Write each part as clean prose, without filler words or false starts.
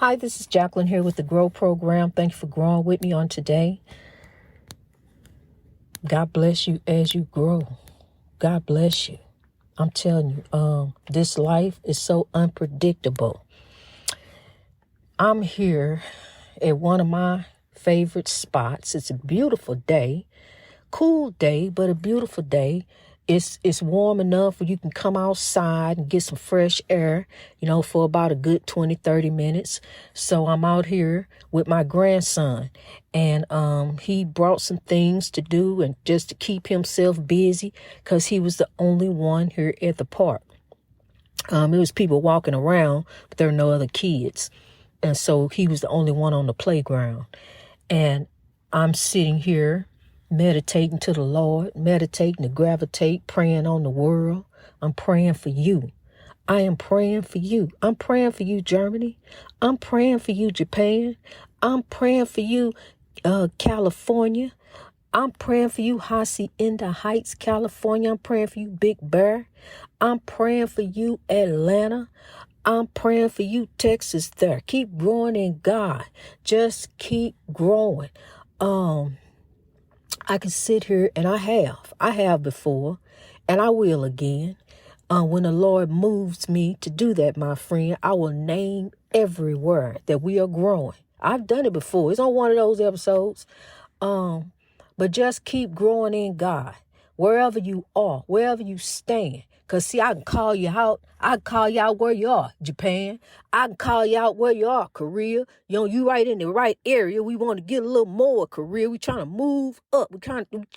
Hi, this is Jacqueline here with the Grow Program. Thank you for growing with me on today. God bless you as you grow. God bless you. I'm telling you, this life is so unpredictable. I'm here at one of my favorite spots. It's a beautiful day, cool day, but a beautiful day. It's warm enough where you can come outside and get some fresh air, for about a good 20, 30 minutes. So I'm out here with my grandson, and he brought some things to do and just to keep himself busy because he was the only one here at the park. It was people walking around, but there were no other kids. And so he was the only one on the playground. And I'm sitting here meditating to the Lord, meditating to gravitate, praying on the world. I'm praying for you. I am praying for you. I'm praying for you, Germany. I'm praying for you, Japan. I'm praying for you, California. I'm praying for you, Hacienda Heights, California. I'm praying for you, Big Bear. I'm praying for you, Atlanta. I'm praying for you, Texas there. Keep growing in God. Just keep growing. I can sit here, and I have before, and I will again. When the Lord moves me to do that, my friend, I will name everywhere that we are growing. I've done it before. It's on one of those episodes. But just keep growing in God. Wherever you are, wherever you stand. Because, see, I can call you out. I can call you out where you are, Japan. I can call you out where you are, Korea. You right in the right area. We want to get a little more, Korea. We trying to move up.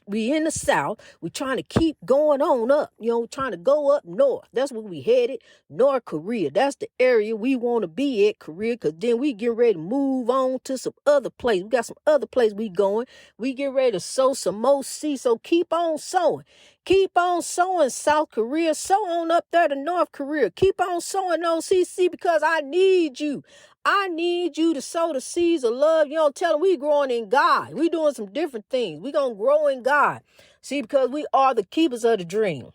We in the South. We trying to keep going on up. Trying to go up north. That's where we headed, North Korea. That's the area we want to be at, Korea. Because then we get ready to move on to some other place. We got some other place we going. We get ready to sow some more seeds. So keep on sowing. Keep on sowing, South Korea. Sow on up there to North Korea. Keep on sowing those CC because I need you. I need you to sow the seeds of love. Tell them we growing in God. We doing some different things. We going to grow in God. See, because we are the keepers of the dream.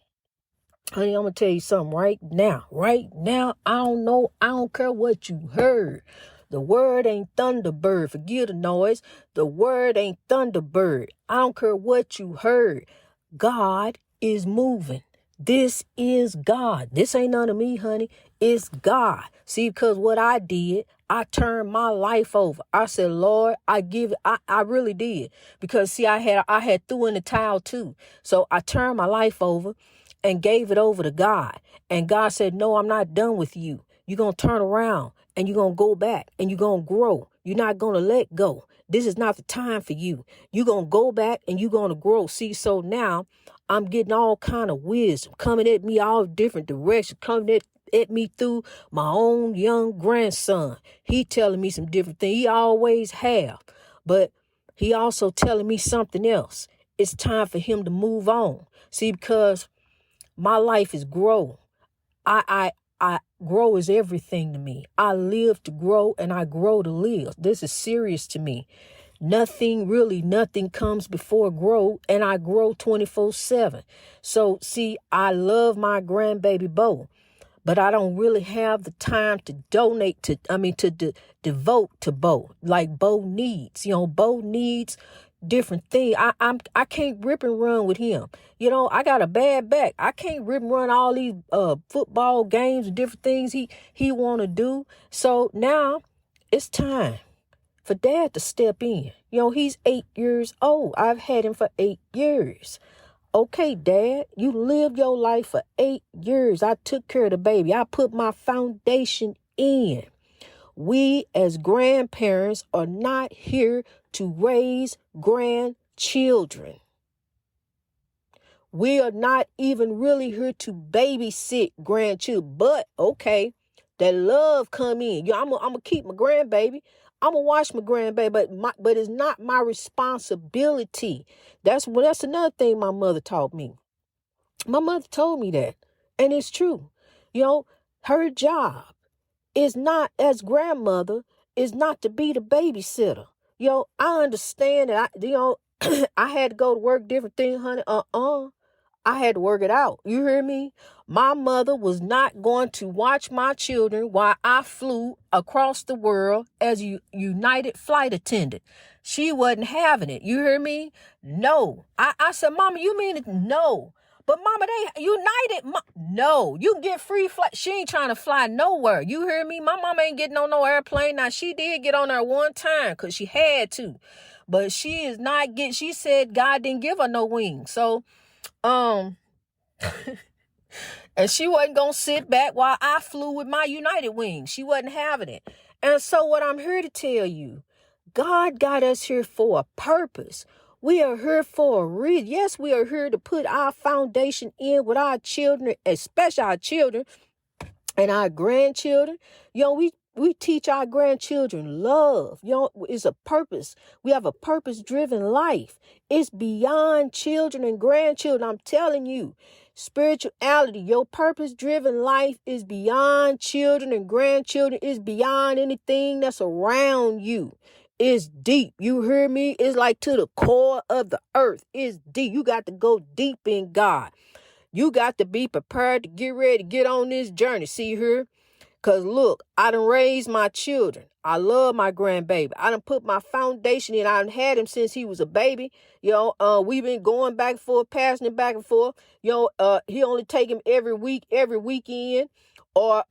Honey, I'm going to tell you something right now. Right now, I don't know. I don't care what you heard. The word ain't Thunderbird. Forgive the noise. The word ain't Thunderbird. I don't care what you heard. God is moving. This is God. This ain't none of me, honey. It's God. See, because what I did, I turned my life over. I said, Lord, I really did. Because see, I had threw in the towel too. So I turned my life over and gave it over to God. And God said, no, I'm not done with you. You're going to turn around and you're going to go back and you're going to grow. You're not going to let go. This is not the time for you. You're going to go back and you're going to grow. See, so now I'm getting all kind of wisdom coming at me all different directions, coming at me through my own young grandson. He telling me some different things. He always have. But he also telling me something else. It's time for him to move on. See, because my life is grow. I grow is everything to me. I live to grow and I grow to live. This is serious to me. Nothing comes before grow, and I grow 24/7. So see, I love my grandbaby Bo, but I don't really have the time to devote to Bo like Bo needs. Bo needs different things. I can't rip and run with him. I got a bad back. I can't rip and run all these football games and different things he want to do. So now it's time for Dad to step in. He's 8 years old. I've had him for 8 years. Okay, Dad, you lived your life for 8 years. I took care of the baby. I put my foundation in. We as grandparents are not here to raise grandchildren. We are not even really here to babysit grandchildren. But, okay, that love come in. I'm going to keep my grandbaby. I'm going to watch my grandbaby, but it's not my responsibility. That's another thing my mother taught me. My mother told me that, and it's true. Her job is not, as grandmother, is not to be the babysitter. I understand that, I had to go to work, different things, honey. I had to work it out. You hear me? My mother was not going to watch my children while I flew across the world as a United flight attendant. She wasn't having it. You hear me? No. I said, Mama, you mean it? No. But Mama, they United. No, you can get free flight. She ain't trying to fly nowhere. You hear me? My mama ain't getting on no airplane. Now, she did get on there one time because she had to. But she is not getting, she said God didn't give her no wings. So, and she wasn't going to sit back while I flew with my United wings. She wasn't having it. And so what I'm here to tell you, God got us here for a purpose. We are here for a reason. Yes, we are here to put our foundation in with our children, especially our children and our grandchildren. We teach our grandchildren love. It's a purpose. We have a purpose-driven life. It's beyond children and grandchildren. I'm telling you, spirituality, your purpose-driven life is beyond children and grandchildren. It's beyond anything that's around you. It's deep. You hear me? It's like to the core of the earth. It's deep. You got to go deep in God. You got to be prepared to get ready to get on this journey. See here? Because look, I done raised my children. I love my grandbaby. I done put my foundation in. I done had him since he was a baby. We've been going back and forth, passing it back and forth. He only take him every weekend. Or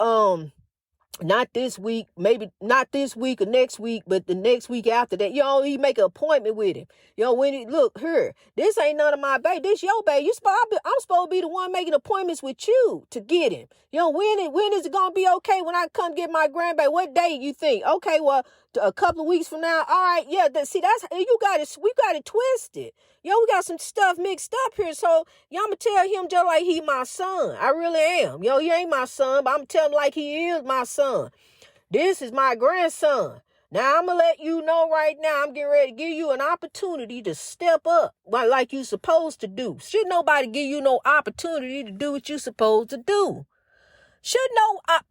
not this week, maybe not this week or next week, but the next week after that. He make an appointment with him. When he look here, this ain't none of my baby. This your baby. I'm supposed to be the one making appointments with you to get him. When is it gonna be okay when I come get my grandbaby? What day you think? Okay, well, a couple of weeks from now. All right, yeah. That's you got it. We got it twisted. We got some stuff mixed up here. So, I'ma tell him just like he my son. I really am. He ain't my son, but I'm telling him like he is my son. This is my grandson. Now, I'm going to let you know right now, I'm getting ready to give you an opportunity to step up like you supposed to do. Should nobody give you no opportunity to do what you supposed to do? Should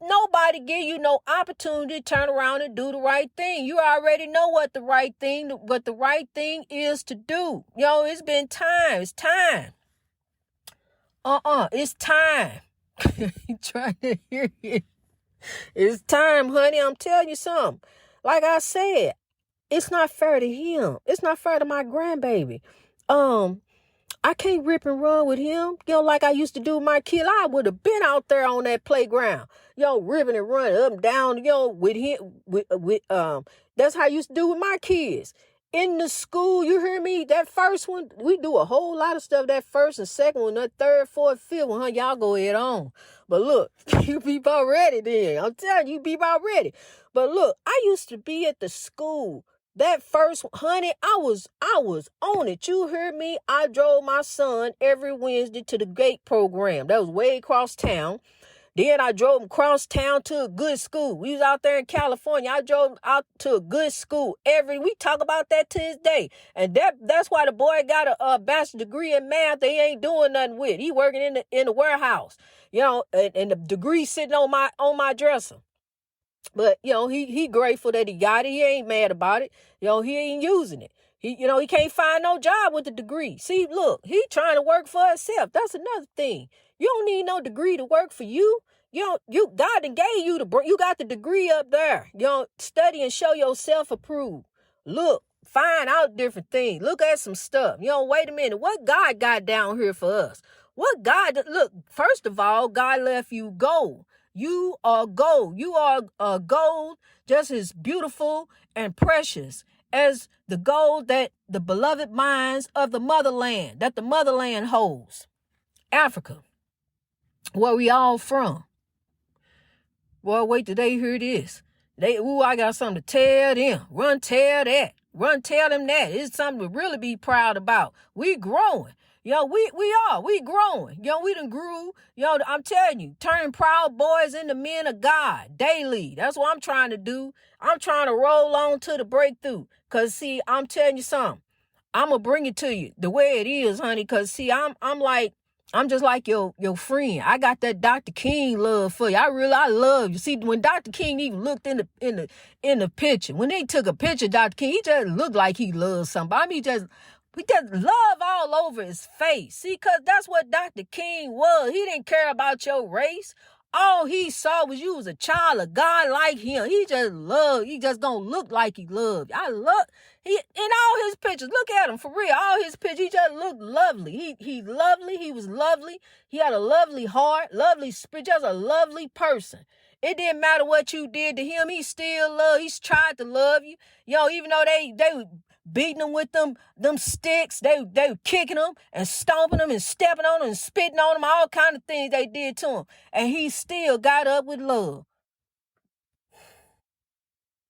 nobody give you no opportunity to turn around and do the right thing? You already know what the right thing is to do. It's been time. It's time. It's time. You trying to hear it? It's time, honey. I'm telling you something. Like I said, it's not fair to him. It's not fair to my grandbaby. I can't rip and run with him, like I used to do with my kid. I would have been out there on that playground, ripping and running up and down, with him. That's how I used to do with my kids. In the school, you hear me? That first one, we do a whole lot of stuff. That first and second one, that third, fourth, fifth one, y'all go ahead on. But look, you be about ready then. I'm telling you, be about ready. But look, I used to be at the school. That first, honey, I was on it. You heard me? I drove my son every Wednesday to the GATE program. That was way across town. Then I drove him across town to a good school. We was out there in California. I drove him out to a good school. We talk about that to this day. And that's why the boy got a bachelor's degree in math that he ain't doing nothing with. He working in the warehouse, and the degree sitting on my dresser. But, he grateful that he got it. He ain't mad about it. He ain't using it. He can't find no job with the degree. See, look, he trying to work for himself. That's another thing. You don't need no degree to work for you. God done gave you you got the degree up there. Study and show yourself approved. Look, find out different things. Look at some stuff. Wait a minute. What God got down here for us? Look, first of all, God left you gold. You are gold. You are gold just as beautiful and precious as the gold that the beloved mines of the motherland holds. Africa, where we all from. Well, wait till they hear this. I got something to tell them. Run tell that. Run tell them that. It's something to really be proud about. We growing. We growing. We done grew. I'm telling you, turning proud boys into men of God daily. That's what I'm trying to do. I'm trying to roll on to the breakthrough. Because, see, I'm telling you something. I'm going to bring it to you the way it is, honey. Because, see, I'm just like your friend. I got that Dr. King love for you. I love you. See, when Dr. King even looked in the picture, when they took a picture of Dr. King, he just looked like he loved somebody. I mean, just We got love all over his face. See, because that's what Dr. King was. He didn't care about your race. All he saw was you was a child of God like him. He just loved. He just gonna look like he loved. I love he in all his pictures. Look at him for real. All his pictures, he just looked lovely. He lovely. He was lovely. He had a lovely heart, lovely spirit, just a lovely person. It didn't matter what you did to him. He still loved. He's tried to love you. Even though they beating them with them sticks. They were kicking them and stomping them and stepping on them and spitting on them, all kind of things they did to him. And he still got up with love.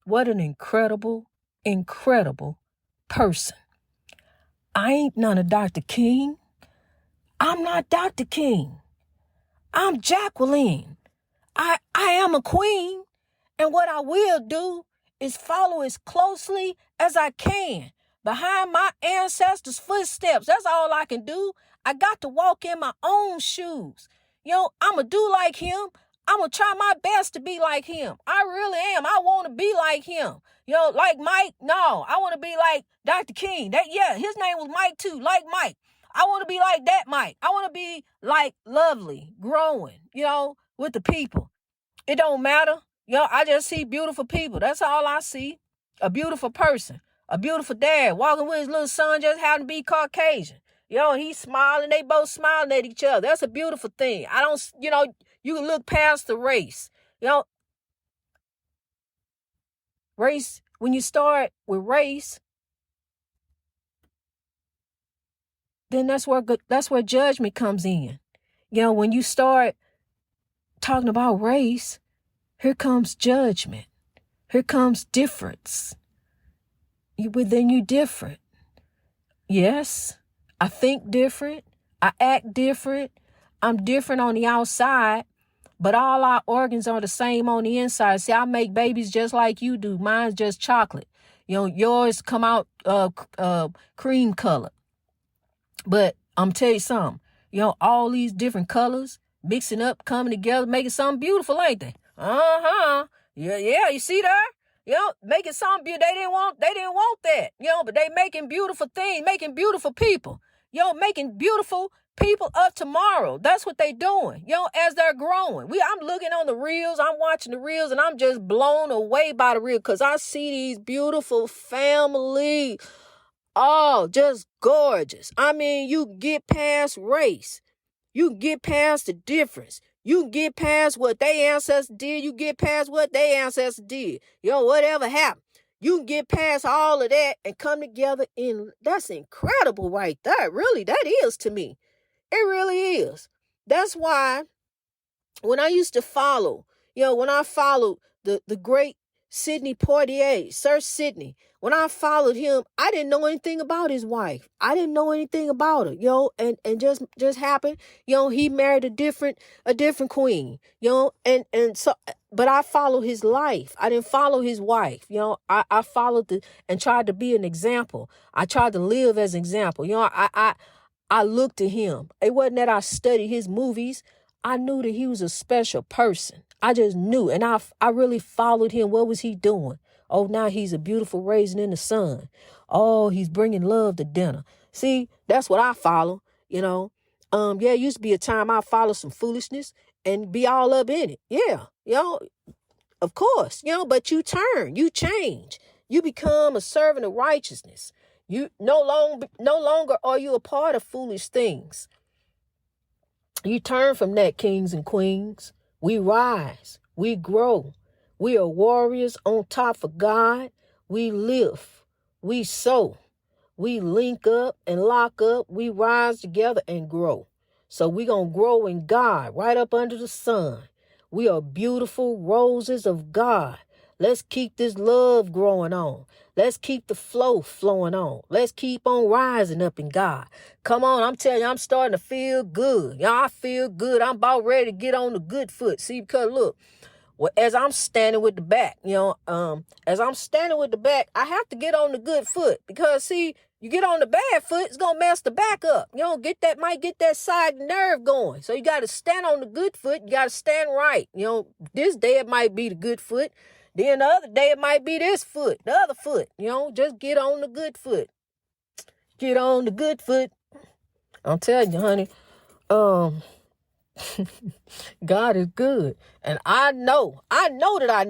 What an incredible, incredible person. I ain't none of Dr. King. I'm not Dr. King. I'm Jacqueline. I am a queen. And what I will do is follow as closely as I can behind my ancestors' footsteps. That's all I can do. I got to walk in my own shoes. I'm going to do like him. I'm going to try my best to be like him. I really am. I want to be like him. Like Mike. No, I want to be like Dr. King. His name was Mike too, like Mike. I want to be like that Mike. I want to be like lovely, growing, with the people. It don't matter. I just see beautiful people. That's all I see. A beautiful person. A beautiful dad walking with his little son, just happened to be Caucasian. He's smiling. They both smiling at each other. That's a beautiful thing. You can look past the race. Race, when you start with race, then that's where judgment comes in. When you start talking about race, here comes judgment. Here comes difference. Then you different. Yes, I think different. I act different. I'm different on the outside, but all our organs are the same on the inside. See, I make babies just like you do. Mine's just chocolate. Yours come out cream color. But I'm tell you something. All these different colors mixing up, coming together, making something beautiful, ain't they? Yeah, you see that? Making something beautiful. They didn't want that. But they making beautiful things, making beautiful people. Making beautiful people of tomorrow. That's what they doing, as they're growing. I'm looking on the reels, I'm watching the reels, and I'm just blown away by the reel because I see these beautiful families. Oh, just gorgeous. I mean, you get past race. You get past the difference. You get past what their ancestors did. You get past what their ancestors did. Whatever happened. You can get past all of that and come together that's incredible right there. Really, that is to me. It really is. That's why when I used to follow, when I followed the great Sidney Poitier, Sir Sidney, when I followed him, I didn't know anything about his wife. I didn't know anything about her, and just happened, he married a different queen, and so, but I followed his life. I didn't follow his wife. I followed and tried to be an example. I tried to live as an example. I looked to him. It wasn't that I studied his movies. I knew that he was a special person. I just knew. And I really followed him. What was he doing? Oh, now he's a beautiful raisin in the sun. Oh, he's bringing love to dinner. See, that's what I follow, it used to be a time I follow some foolishness and be all up in it. Yeah, of course, but you turn, you change. You become a servant of righteousness. You no longer are you a part of foolish things. You turn from that, kings and queens. We rise. We grow. We are warriors on top of God. We live. We sow. We link up and lock up. We rise together and grow. So we're going to grow in God right up under the sun. We are beautiful roses of God. Let's keep this love growing on. Let's keep the flow flowing on. Let's keep on rising up in God. Come on, I'm telling you, I'm starting to feel good. I feel good. I'm about ready to get on the good foot. See, because look, as I'm standing with the back, as I'm standing with the back, I have to get on the good foot because, see, you get on the bad foot, it's going to mess the back up. Might get that side nerve going. So you got to stand on the good foot. You got to stand right. This day it might be the good foot. Then the other day it might be this foot, the other foot. Just get on the good foot. Get on the good foot. I'm telling you, honey. Um, God is good. And I know that I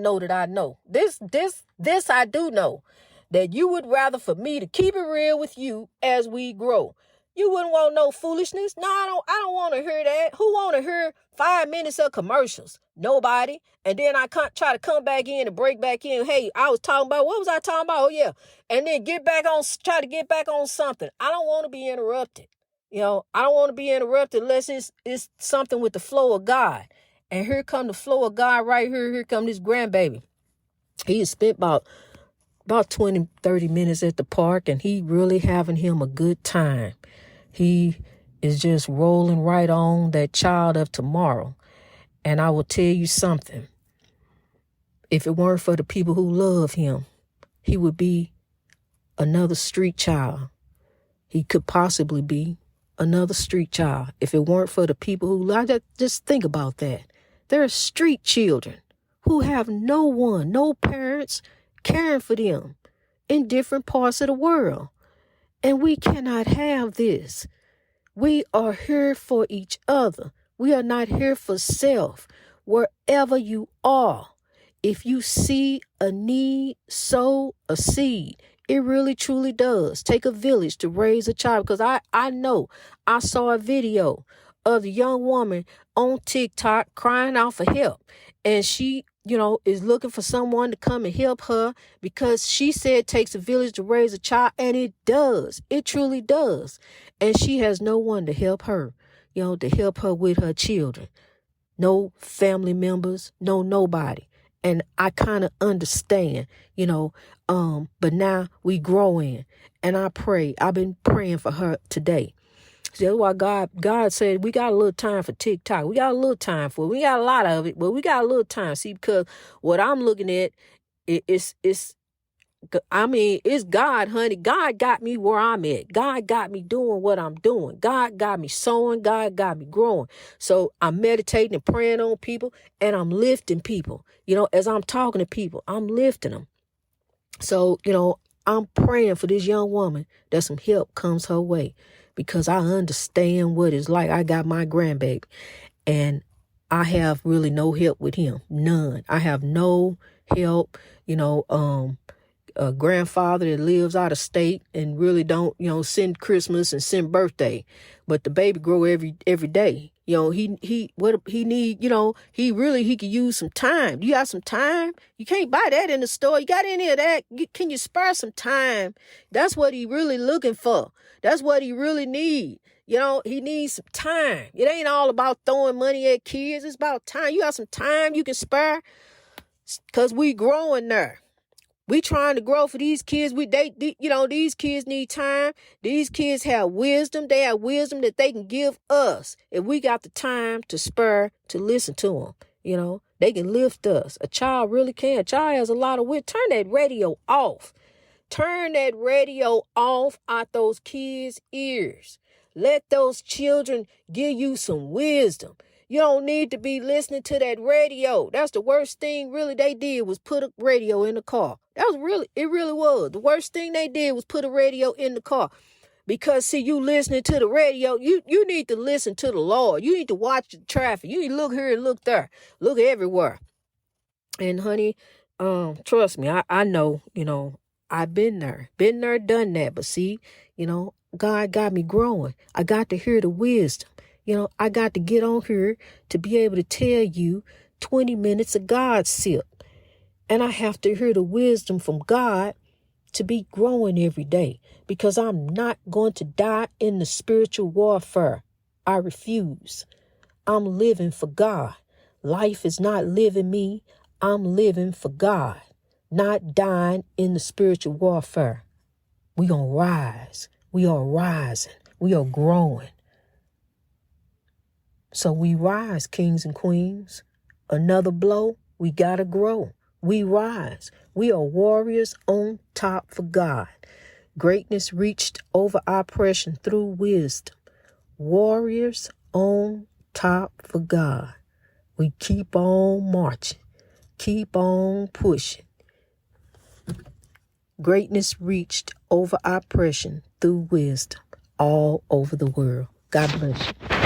know. This I do know. That you would rather for me to keep it real with you as we grow. You wouldn't want no foolishness. No, I don't want to hear that. Who want to hear 5 minutes of commercials? Nobody. And then I can't try to come back in and break back in. Hey, I was talking about, what was I talking about? Oh, yeah. And then try to get back on something. I don't want to be interrupted. I don't want to be interrupted unless it's something with the flow of God. And here come the flow of God right here. Here come this grandbaby. He has spent about 20, 30 minutes at the park, and he really having him a good time. He is just rolling right on that child of tomorrow. And I will tell you something. If it weren't for the people who love him, he would be another street child. He could possibly be another street child. If it weren't for the people who love, just think about that. There are street children who have no one, no parents caring for them in different parts of the world. And we cannot have this. We are here for each other. We are not here for self. Wherever you are, if you see a need, sow a seed. It really, truly does take a village to raise a child. Because I know I saw a video of the young woman on TikTok crying out for help. And she, is looking for someone to come and help her because she said it takes a village to raise a child. And it does. It truly does. And she has no one to help her, to help her with her children. No family members, no nobody. And I kind of understand, but now we grow in. And I've been praying for her today. So that's why God said we got a little time for TikTok. We got a little time for it. We got a lot of it, but we got a little time. See, because what I'm looking at, it's God, honey. God got me where I'm at. God got me doing what I'm doing. God got me sowing. God got me growing. So I'm meditating and praying on people, and I'm lifting people. As I'm talking to people, I'm lifting them. So, I'm praying for this young woman that some help comes her way because I understand what it's like. I got my grandbaby, and I have really no help with him. None. I have no help, a grandfather that lives out of state and really don't, send Christmas and send birthday. But the baby grow every day. He could use some time. You got some time? You can't buy that in the store. You got any of that? Can you spare some time? That's what he really looking for. That's what he really need. He needs some time. It ain't all about throwing money at kids. It's about time. You got some time you can spare? Because we growing there. We trying to grow for these kids. These kids need time. These kids have wisdom. They have wisdom that they can give us. If we got the time to spare, to listen to them, they can lift us. A child really can. A child has a lot of wisdom. Turn that radio off. Turn that radio off out those kids' ears. Let those children give you some wisdom. You don't need to be listening to that radio. That's the worst thing really they did was put a radio in the car. It really was. The worst thing they did was put a radio in the car. Because, see, you listening to the radio, you need to listen to the Lord. You need to watch the traffic. You need to look here and look there. Look everywhere. And, honey, trust me, I know, I've been there, done that. But see, God got me growing. I got to hear the wisdom. I got to get on here to be able to tell you 20 minutes of God's sip. And I have to hear the wisdom from God to be growing every day because I'm not going to die in the spiritual warfare. I refuse. I'm living for God. Life is not living me. I'm living for God, not dying in the spiritual warfare. We gonna rise. We are rising. We are growing. So we rise, kings and queens. Another blow, we gotta grow. We rise. We are warriors on top for God. Greatness reached over oppression through wisdom. Warriors on top for God. We keep on marching. Keep on pushing. Greatness reached over oppression through wisdom all over the world. God bless you.